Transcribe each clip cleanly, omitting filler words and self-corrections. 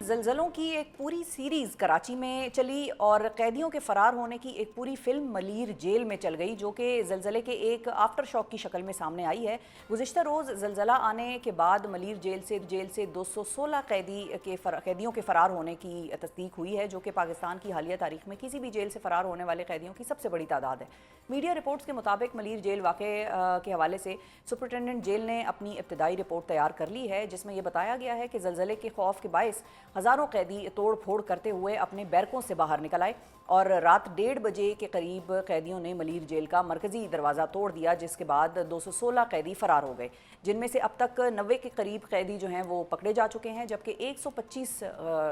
ज़लज़लों की एक पूरी सीरीज़ कराची में चली और कैदियों के फ़रार होने की एक पूरी फ़िल्म मलीर जेल में चल गई, जो कि ज़लज़ले के एक आफ्टर शॉक की शक्ल में सामने आई है। गुज़िश्ता रोज़ ज़लज़ला आने के बाद मलीर जेल से 216 कैदियों के फ़रार होने की तस्दीक हुई है, जो कि पाकिस्तान की हालिया तारीख में किसी भी जेल से फ़रार होने वाले कैदियों की सबसे बड़ी तादाद है। मीडिया रिपोर्ट्स के मुताबिक मलीर जेल वाक़े के हवाले से सुपरिटेंडेंट जेल ने अपनी इब्तदाई रिपोर्ट तैयार कर ली है, जिसमें यह बताया गया है कि ज़लज़ले के खौफ के बायस हज़ारों कैदी तोड़ फोड़ करते हुए अपने बैरकों से बाहर निकल आए और रात 1:30 बजे के करीब कैदियों ने मलीर जेल का मरकज़ी दरवाज़ा तोड़ दिया, जिसके बाद 216 कैदी फ़रार हो गए, जिनमें से अब तक 90 के करीब कैदी जो हैं वो पकड़े जा चुके हैं, जबकि 125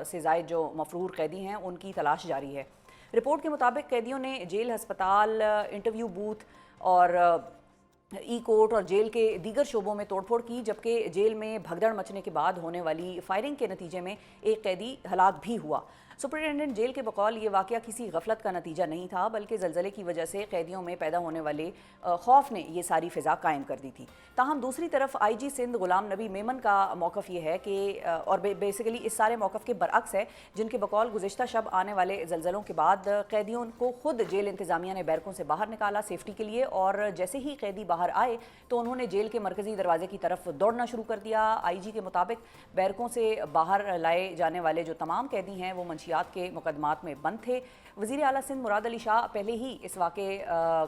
से ज़ायद जो मफरूर कैदी हैं उनकी तलाश जारी है। रिपोर्ट के मुताबिक कैदियों ने जेल, हस्पताल, इंटरव्यू बूथ और ई कोर्ट और जेल के दीगर शोबों में तोड़फोड़ की, जबकि जेल में भगदड़ मचने के बाद होने वाली फायरिंग के नतीजे में एक कैदी हलाक भी हुआ। सुपरिटेंडेंट जेल के बकौल ये वाक़या किसी गफलत का नतीजा नहीं था, बल्कि ज़लज़ले की वजह से कैदियों में पैदा होने वाले खौफ ने ये सारी फ़िज़ा कायम कर दी थी। ताहम दूसरी तरफ IG सिंध गुलाम नबी मेमन का मौक़िफ़ ये है कि और बेसिकली इस सारे मौक़िफ़ के बरअक्स है, जिनके बकौल गुज़िश्ता शब आने वाले ज़लज़लों के बाद कैदियों को खुद जेल इंतज़ामिया ने बैरकों से बाहर निकाला सेफ्टी के लिए, और जैसे ही कैदी बाहर आए तो उन्होंने जेल के मरकज़ी दरवाजे की तरफ दौड़ना शुरू कर दिया। IG के मुताबिक बैरकों से बाहर लाए जाने वाले जो तमाम कैदी हैं वो मंशियात के मुकदमात में बंद थे। वज़ीर आला सिंध मुराद अली शाह पहले ही इस वाक़े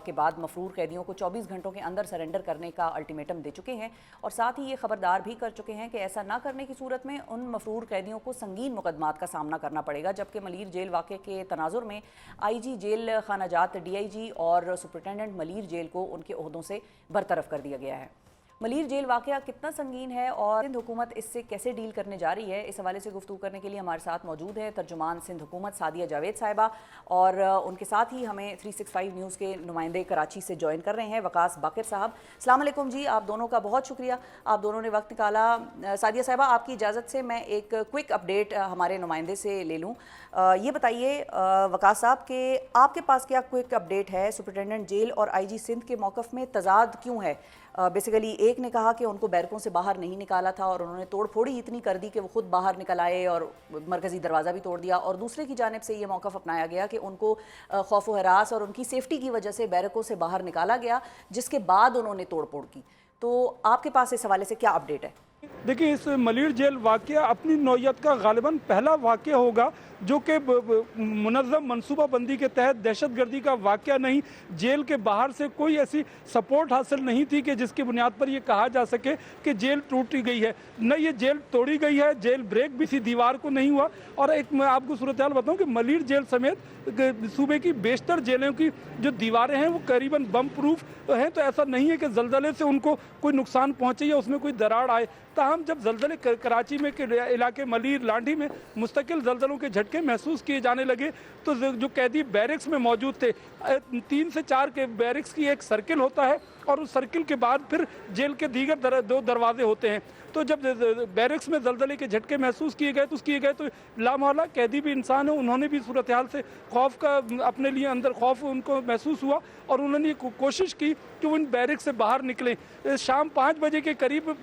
के बाद मफरूर कैदियों को 24 घंटों के अंदर सरेंडर करने का अल्टीमेटम दे चुके हैं, और साथ ही ये खबरदार भी कर चुके हैं कि ऐसा ना करने की सूरत में उन मफरूर कैदियों को संगीन मुकदमात का सामना करना पड़ेगा। जबकि मलीर जेल वाक़े के तनाजुर में IG जेल खानाजात, DIG और सुपरिटेंडेंट मलीर जेल को उनके ओहदों से बरतरफ कर दिया गया है। मलीर जेल वाक़या कितना संगीन है और सिंध हुकूमत इससे कैसे डील करने जा रही है, इस हवाले से गुफ्तगू करने के लिए हमारे साथ मौजूद है तर्जुमान सिंध हुकूमत सादिया जावेद साहिबा, और उनके साथ ही हमें 365 न्यूज़ के नुमाइंदे कराची से ज्वाइन कर रहे हैं वकास बाकिर साहब। अस्सलाम वालेकुम जी, आप दोनों का बहुत शुक्रिया, आप दोनों ने वक्त निकाला। सादिया साहिबा, आपकी इजाज़त से मैं एक क्विक अपडेट हमारे नुमाइंदे से ले लूँ। ये बताइए वकास साहब कि आपके पास क्या क्विक अपडेट है, सुपरिटेंडेंट जेल और IG सिंध के मौक़िफ़ में तज़ाद क्यों है? बेसिकली एक ने कहा कि उनको बैरकों से बाहर नहीं निकाला था और उन्होंने तोड़ फोड़ ही इतनी कर दी कि वो खुद बाहर निकल आए और मरकज़ी दरवाज़ा भी तोड़ दिया, और दूसरे की जानिब से ये मौक़िफ़ अपनाया गया कि उनको खौफ व हरास और उनकी सेफ्टी की वजह से बैरकों से बाहर निकाला गया, जिसके बाद उन्होंने तोड़ फोड़ की। तो आपके पास इस हवाले से क्या अपडेट है? देखिए, इस मलीर जेल वाक़या अपनी नौयत का गालिबन पहला वाक़या होगा जो कि मुनज़्ज़म मनसूबाबंदी के तहत दहशतगर्दी का वाक़या नहीं। जेल के बाहर से कोई ऐसी सपोर्ट हासिल नहीं थी कि जिसकी बुनियाद पर यह कहा जा सके कि जेल टूटी गई है। न ये जेल तोड़ी गई है, जेल ब्रेक भी इसी दीवार को नहीं हुआ। और एक मैं आपको सूरत हाल बताऊँ कि मलीर जेल समेत सूबे की बेशतर जेलों की जो दीवारें हैं वो करीबन बम प्रूफ हैं, तो ऐसा नहीं है कि ज़लज़ले से उनको कोई नुकसान पहुँचे या उसमें कोई दरार आए। ताहम जब ज़लज़ले कराची में के इलाके मलीर लांडी में मुस्तकिल ज़लज़लों के झटके महसूस किए जाने लगे, तो जो कैदी बैरिक्स में मौजूद थे, 3 से 4 के बैरिक्स की एक सर्किल होता है और उस सर्किल के बाद फिर जेल के दीगर 2 दरवाजे होते हैं। तो जब बैरिक्स में ज़लज़ले के झटके महसूस किए गए तो लामहला कैदी भी इंसान है, उन्होंने भी सूरत हाल से खौफ का अपने लिए अंदर खौफ उनको महसूस हुआ और उन्होंने कोशिश की कि वो इन बैरिक्स से बाहर निकलें। शाम 5 बजे के करीब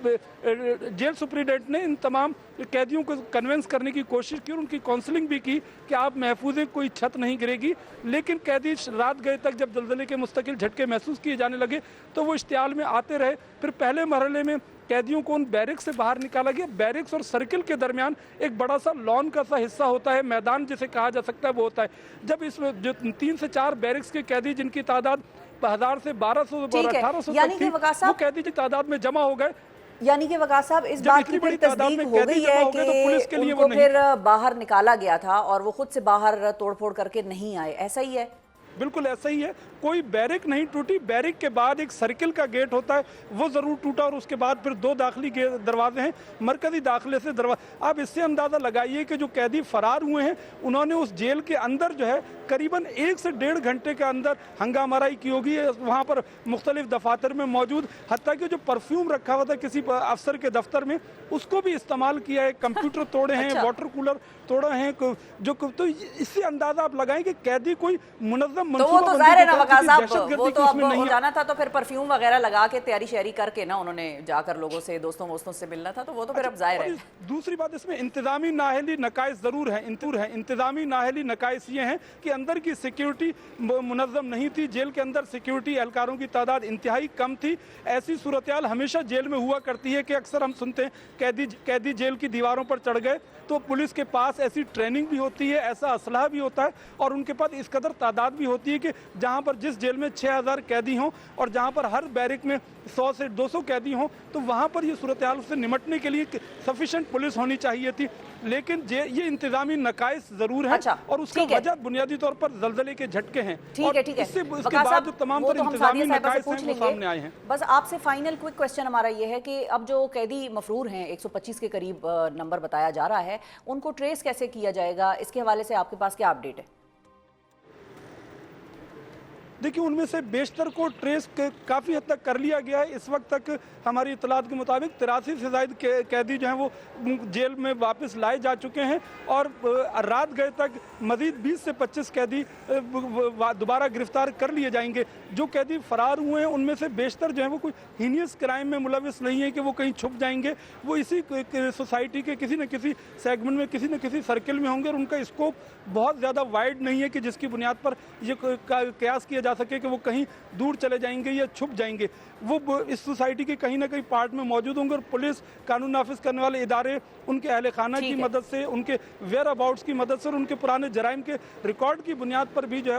जेल सुपरिटेंडेंट ने इन तमाम कैदियों को कन्विंस करने की कोशिश की और उनकी काउंसलिंग भी की कि आप महफूज हैं, कोई छत नहीं गिरेगी। लेकिन कैदी रात गए तक जब ज़लज़ले के मुस्तकिल झटके महसूस किए जाने लगे तो वो इश्तियाल में आते रहे। फिर पहले मरहले में कैदियों को उन बैरिक्स से बाहर निकाला गया। बैरिक्स और सर्किल के दरमियान एक बड़ा सा लॉन का सा हिस्सा होता है, मैदान जिसे कहा जा सकता है वो होता है। जब इसमें जो 3 से 4 बैरिक्स के कैदी जिनकी तादाद 1000 से 1200 और 1800 तक थी, वो कैदी की तादाद में जमा हो गए। यानी कि वकास साहब, इस बात की फिर तस्दीक हो गई है कि उनको फिर बाहर निकाला गया था और वो खुद से बाहर तोड़फोड़ करके नहीं आए, ऐसा ही है? बिल्कुल ऐसा ही है, कोई बैरिक नहीं टूटी। बैरिक के बाद एक सर्किल का गेट होता है, वो ज़रूर टूटा, और उसके बाद फिर 2 दाखिली दरवाजे हैं, मरकज़ी दाखिले से दरवाजा। आप इससे अंदाज़ा लगाइए कि जो कैदी फ़रार हुए हैं उन्होंने उस जेल के अंदर जो है करीबन 1 से 1.5 घंटे के अंदर हंगामाराई की होगी वहाँ पर मुख्तलिफ दफातर में मौजूद। हत्ता कि जो परफ्यूम रखा हुआ था किसी अफसर के दफ्तर में, उसको भी इस्तेमाल किया है। कंप्यूटर तोड़े हैं, वाटर कूलर तोड़े हैं, जो तो इससे अंदाज़ा आप लगाएं कि कैदी कोई मुनज़्ज़म तो वो तो ज़ाहिर है ना वकास किसी साहब दहशतगर्दी वो की तो अब उसमें नहीं हो है। जाना था, तो फिर परफ्यूम वगैरह लगा के तैयारी शहरी करके ना उन्होंने जाकर लोगों से, दोस्तों वोस्तों से मिलना था, तो वो तो फिर अब जाहिर और है। दूसरी बात इसमें इंतजामी नाअहली नकाइस ज़रूर है। इंतजामी नाअहली नकाइस ये हैं कि अंदर की सिक्योरिटी मुनज़्ज़म नहीं थी। जेल के अंदर सिक्योरिटी एहलकारों की तादाद इंतहाई कम थी। ऐसी सूरत हाल हमेशा जेल में हुआ करती है कि अक्सर हम सुनते हैं कैदी जेल की दीवारों पर चढ़ गए, तो पुलिस के पास ऐसी ट्रेनिंग भी होती है, ऐसा असलहा भी होता है और उनके पास इस कदर तादाद भी होती है कि जहाँ पर जिस जेल में 6000 कैदी हों और जहाँ पर हर बैरिक में 100 से 200 कैदी हों, तो वहाँ पर ये सूरत हाल से निमटने के लिए सफिशेंट पुलिस होनी चाहिए थी। लेकिन ये इंतजामी नकाइस ज़रूर है अच्छा, और उसका ठीक है। वजह बुनियादी तौर पर जलजले के झटके हैं। ठीक है, और ठीक है। इससे उसके वकार बाद साहब, जो तमाम वो तर तो हम इंतजामी सादिया साहिबा से नकाइस हैं पूछ वो लेंगे। सामने आए हैं। बस आपसे फाइनल क्विक क्वेश्चन हमारा ये है कि अब जो कैदी मफरूर हैं, 125 के करीब नंबर बताया जा रहा है, उनको ट्रेस कैसे किया जाएगा? इसके हवाले से आपके पास क्या अपडेट है? देखिए, उनमें से बेशतर को ट्रेस काफ़ी हद तक कर लिया गया है। इस वक्त तक हमारी इतलात के मुताबिक 83 से ज़ायद कैदी जो हैं वो जेल में वापस लाए जा चुके हैं और रात गए तक मज़ीद 20 से 25 कैदी दोबारा गिरफ्तार कर लिए जाएंगे। जो कैदी फरार हुए हैं उनमें से बेशतर जो है वो कोई हीनियस क्राइम में मुलविस नहीं है कि वो कहीं छुप जाएंगे। वो इसी सोसाइटी के किसी न किसी सेगमेंट में, किसी न किसी सर्किल में होंगे और उनका स्कोप बहुत ज़्यादा वाइड नहीं है कि जिसकी बुनियाद पर ये कयास किया जा सके कि वो कहीं दूर चले जाएंगे या छुप जाएंगे। वो इस सोसाइटी के कहीं ना कहीं पार्ट में मौजूद होंगे और पुलिस, कानून नाफिज करने वाले इदारे उनके अहले खाना की मदद से, उनके वेयर अबाउट्स की मदद से और उनके पुराने जराइम के रिकॉर्ड की बुनियाद पर भी जो है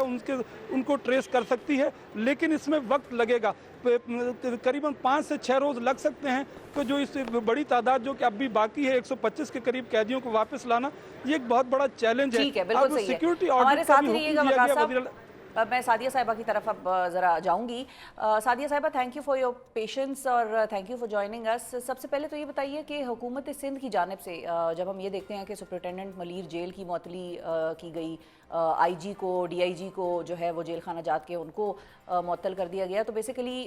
उनको ट्रेस कर सकती है। लेकिन इसमें वक्त लगेगा, करीबन 5 से 6 रोज़ लग सकते हैं। तो जो इस बड़ी तादाद जो कि अब भी बाकी है, 125 के करीब कैदियों को वापस लाना, ये एक बहुत बड़ा चैलेंज है। ठीक है, बिल्कुल सही है। सिक्योरिटी हमारे ऑडिट का साथ भी ही हुक्म रहिएगा दिया वकार गया साहब। वज़ीर मैं सादिया साहिबा की तरफ अब ज़रा जाऊंगी। सादिया साहिबा, thank you for your patience और thank you for joining us. सबसे पहले तो ये बताइए कि हुकूमत सिंध की जानिब से जब हम ये देखते हैं कि सुपरिटेंडेंट मलीर जेल की मुअत्तली की गई, आईजी को, डीआईजी को जो है वो जेल खाना जात के उनको मुअत्तल कर दिया गया, तो बेसिकली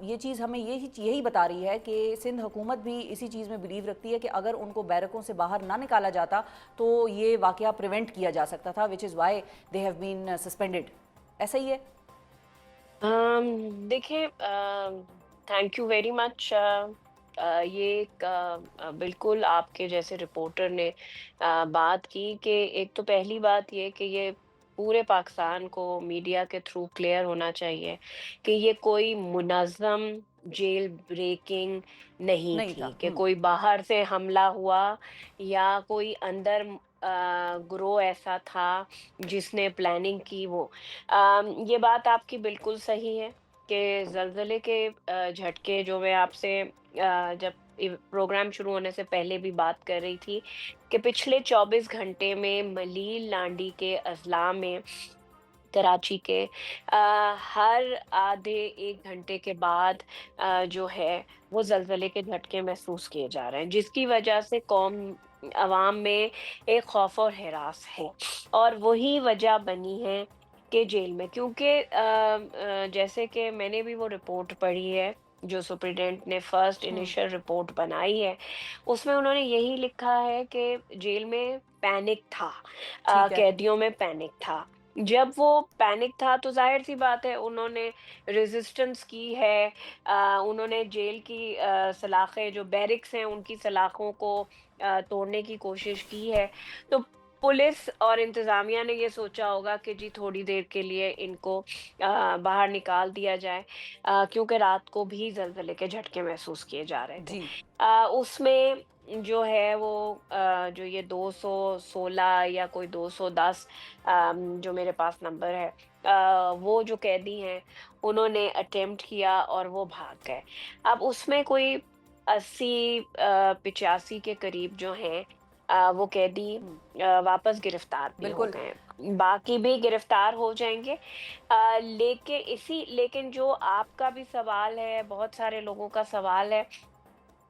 ये चीज़ हमें यही बता रही है कि सिंध हुकूमत भी इसी चीज़ में बिलीव रखती है कि अगर उनको बैरकों से बाहर ना निकाला जाता तो ये वाक़या प्रिवेंट किया जा सकता था, which is why they have been suspended. ऐसा ही है? देखिए, थैंक यू वेरी मच। ये एक बिल्कुल आपके जैसे रिपोर्टर ने बात की कि एक तो पहली बात ये कि ये पूरे पाकिस्तान को मीडिया के थ्रू क्लियर होना चाहिए कि ये कोई मुनज़्ज़म जेल ब्रेकिंग नहीं नहीं थी था। कि कोई बाहर से हमला हुआ या कोई अंदर ग्रोह ऐसा था जिसने प्लानिंग की। वो ये बात आपकी बिल्कुल सही है कि ज़लज़ले के झटके जो मैं आपसे जब प्रोग्राम शुरू होने से पहले भी बात कर रही थी कि पिछले 24 घंटे में मलील लांडी के अजला में कराची के हर आधे 1 घंटे के बाद जो है वो ज़लज़ले के झटके महसूस किए जा रहे हैं, जिसकी वजह से कौम अवाम में एक खौफ और हरास है और वही वजह बनी है कि जेल में, क्योंकि जैसे कि मैंने भी वो रिपोर्ट पढ़ी है जो सुप्रीडेंट ने फर्स्ट इनिशियल रिपोर्ट बनाई है, उसमें उन्होंने यही लिखा है कि जेल में पैनिक था, ठीक है। कैदियों में पैनिक था। जब वो पैनिक था तो जाहिर सी बात है उन्होंने रेजिस्टेंस की है, उन्होंने जेल की सलाखें जो बैरिक्स हैं उनकी सलाखों को तोड़ने की कोशिश की है। तो पुलिस और इंतज़ामिया ने ये सोचा होगा कि जी थोड़ी देर के लिए इनको बाहर निकाल दिया जाए, क्योंकि रात को भी ज़लज़ले के झटके महसूस किए जा रहे थे। जी। उसमें जो है वो जो ये 216 या कोई 210 जो मेरे पास नंबर है, वो जो कैदी हैं उन्होंने अटेम्प्ट किया और वो भाग गए। अब उसमें कोई 80 85 के करीब जो हैं वो कैदी वापस गिरफ्तार भी हो बिल्कुल। गए हैं। बाकी भी गिरफ्तार हो जाएंगे। लेकिन जो आपका भी सवाल है, बहुत सारे लोगों का सवाल है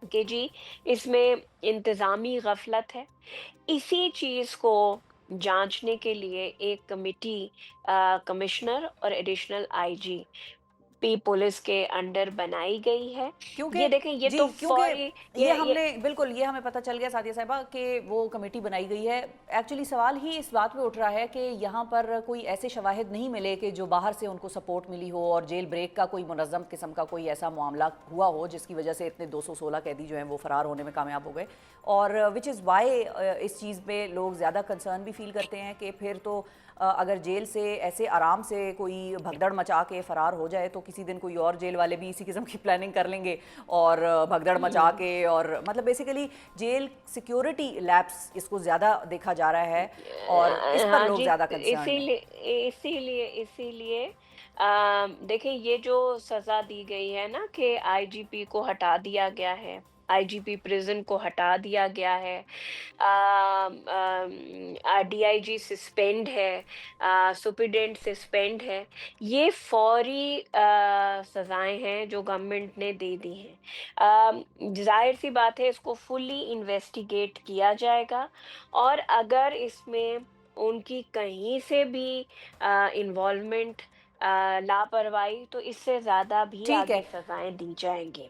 कि जी इसमें इंतज़ामी गफलत है। इसी चीज़ को जांचने के लिए एक कमिटी, कमिश्नर और एडिशनल आईजी पी पुलिस के अंडर बनाई गई है। क्योंकि ये देखें, ये जी, तो क्योंकि फौरी ये ये हमने बिल्कुल ये हमें पता चल गया सादिया साहिबा कि वो कमेटी बनाई गई है। एक्चुअली सवाल ही इस बात पे उठ रहा है कि यहाँ पर कोई ऐसे शवाहिद नहीं मिले कि जो बाहर से उनको सपोर्ट मिली हो और जेल ब्रेक का कोई मुनज़्ज़म किस्म का कोई ऐसा मामला हुआ हो जिसकी वजह से इतने 216 कैदी जो हैं वो फ़रार होने में कामयाब हो गए। और विच इज़ वाई इस चीज़ पे लोग ज़्यादा कंसर्न भी फील करते हैं कि फिर तो अगर जेल से ऐसे आराम से कोई भगदड़ मचा के फ़रार हो जाए तो किसी दिन कोई और जेल वाले भी इसी किस्म की प्लानिंग कर लेंगे और भगदड़ मचा के, और मतलब बेसिकली जेल सिक्योरिटी लैप्स इसको ज़्यादा देखा जा रहा है और इस पर हाँ लोग जी, ज़्यादा कंसर्न हैं। इसीलिए इसीलिए देखिए, ये जो सजा दी गई है ना कि आईजीपी को हटा दिया गया है, आईजीपी प्रिजन को हटा दिया गया है, डीआईजी सस्पेंड है, सुप्रीडेंट सस्पेंड है। ये फौरी सजाएं हैं जो गवर्नमेंट ने दे दी हैं। जाहिर सी बात है, इसको फुल्ली इन्वेस्टिगेट किया जाएगा, और अगर इसमें उनकी कहीं से भी इन्वॉल्वमेंट, लापरवाही, तो इससे ज़्यादा भी ठीक आगे है। सजाएं दी जाएंगी।